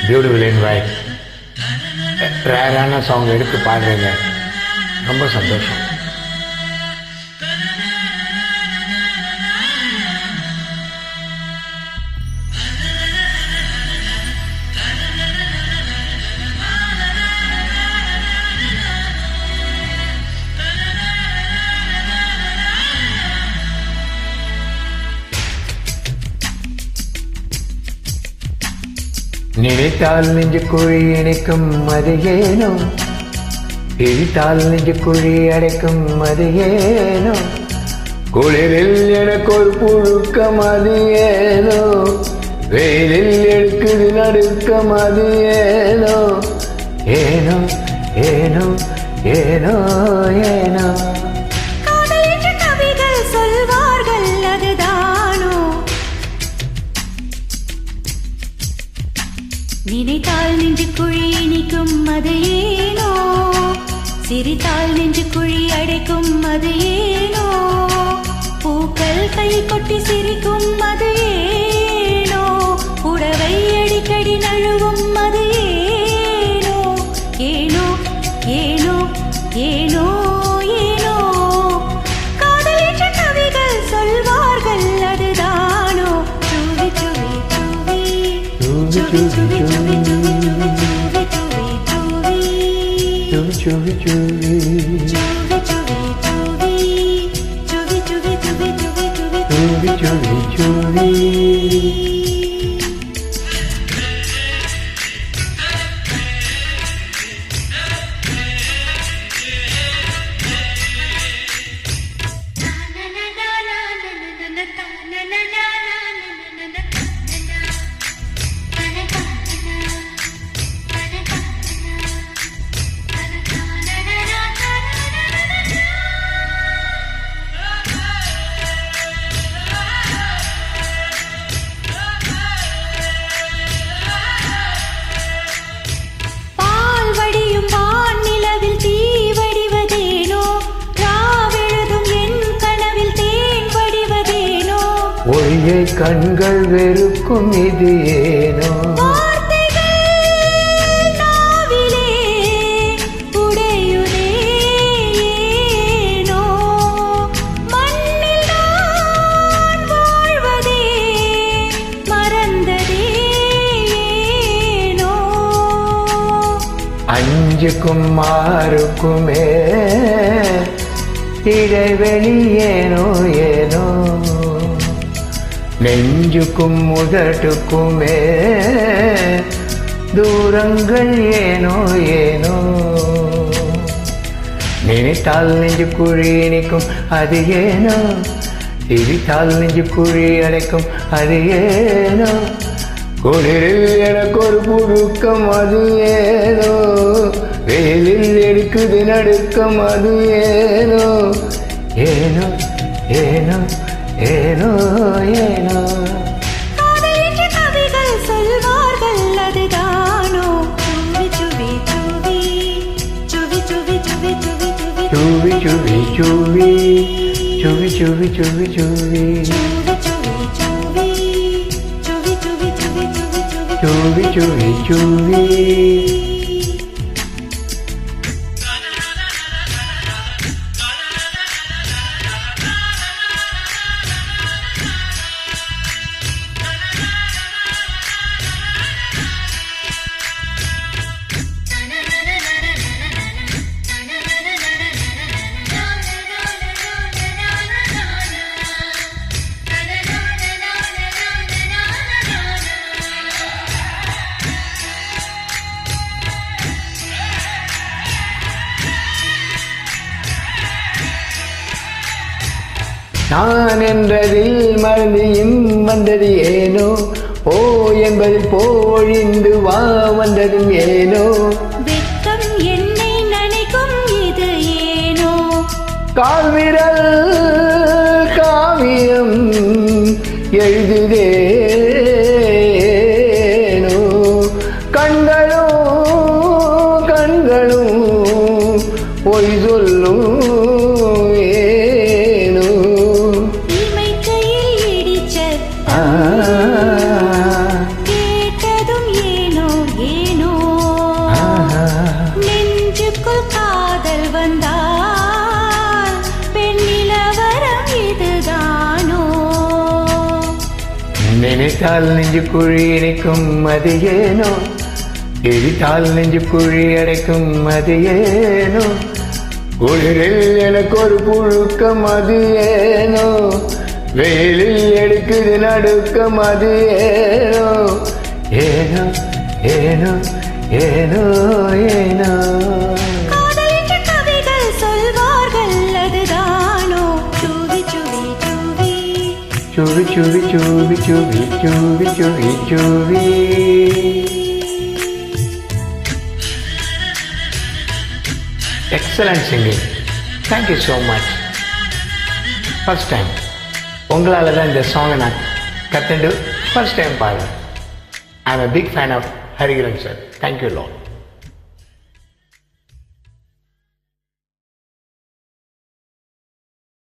Beautiful invite. ரேரான song எடுத்து பாடுறீங்க, ரொம்ப சந்தோஷம். நினைத்தால் நெஞ்சு குழி இணைக்கும் அது ஏனோ, இழித்தால் நெஞ்சு குழி அடைக்கும் அது ஏனோ, குளிரில் எனக்கு ஒரு புழுக்கம் அது ஏனோ, வெயிலில் எடுக்குது நடுக்கம் அது ஏனோ, ஏனோ ஏனோ ஏனோ ஏனோ. நினைத்தால் நெஞ்சு குழி இனிக்கும் அது ஏனோ, சிரித்தால் நெஞ்சு குழி அடைக்கும் அது ஏனோ, பூக்கள் கை கொட்டி சிரிக்கும் அது ஏனோ, புடவை அடிக்கடி நழுவும் அது ஏனோ, ஏனோ ஏனோ ஏனோ ஏனோ. காதலிச்ச கவிகள் சொல்வார்கள் அதுதானோ, சுவி சுவி சுவி சுவி சுவி சுவி Chuvi chuvi chuvi chuvi chuvi. ஒளியை கண்கள் வெறுக்கும் இது ஏனோ, அஞ்சுக்கும் மாறுக்குமே இடைவெளி ஏனோ ஏனோ, நெஞ்சுக்கும் முதட்டுக்குமே தூரங்கள் ஏனோ ஏனோ. நினைத்தால் நெஞ்சு குழி இனிக்கும் அது ஏனோ, சிரித்தால் நெஞ்சு குழி அடைக்கும் அது ஏனோ, குளிரில் எனக்கு ஒரு புழுக்கம் அது ஏனோ, வெயிலில் எடுக்குது நடுக்கம் அது ஏனோ, ஏனோ ஏனோ ஏனோ ஏனோ. கவிகள் சொல்வார்கள் அதுதானோ, சுவி சுவி சுவி சுவி சுவி சுவி சுவி சுவி சுவி சுவி சுவி சுவி சுவி சுவி சுவி சுவி. நான் என்றதில் மறந்தியும் வந்தது ஏனோ, ஓ என்பதில் போழிந்து வா வந்ததும் ஏனோ, வெட்கம் என்னை நினைக்கும் இது ஏனோ, கால்விரல் காவியம் எழுதுதேனோ, கண்களும் கண்களும் பொய் சொல்லும் கேட்டதும் ஏனோ நினைத்தால் நெஞ்சு குழி இணைக்கும் அது ஏனோ, எரித்தால் நெஞ்சு குழி அடைக்கும் அது ஏனோ, குளிரில் எனக்கு ஒரு புழுக்கம் அது ஏனோ, வெயிலில் எடுக்குது நடுக்கம் அது ஏனோ, ஏனோ ஏனோ ஏனோ ஏனோ. காதல் என்று கவிகள் சொல்வார்கள் அதுதானோ, சுவி சுவி சுவி சுவி சுவி சுவி சுவி சுவி சுவி சுவி. Excellent singing. Thank you so much. First time. உங்களால் தான் இந்த சாங்கை நான் கற்றுண்டு ஃபர்ஸ்ட் டைம் பாடுறேன். I am a big fan of Hariharan sir. Thank you Lord.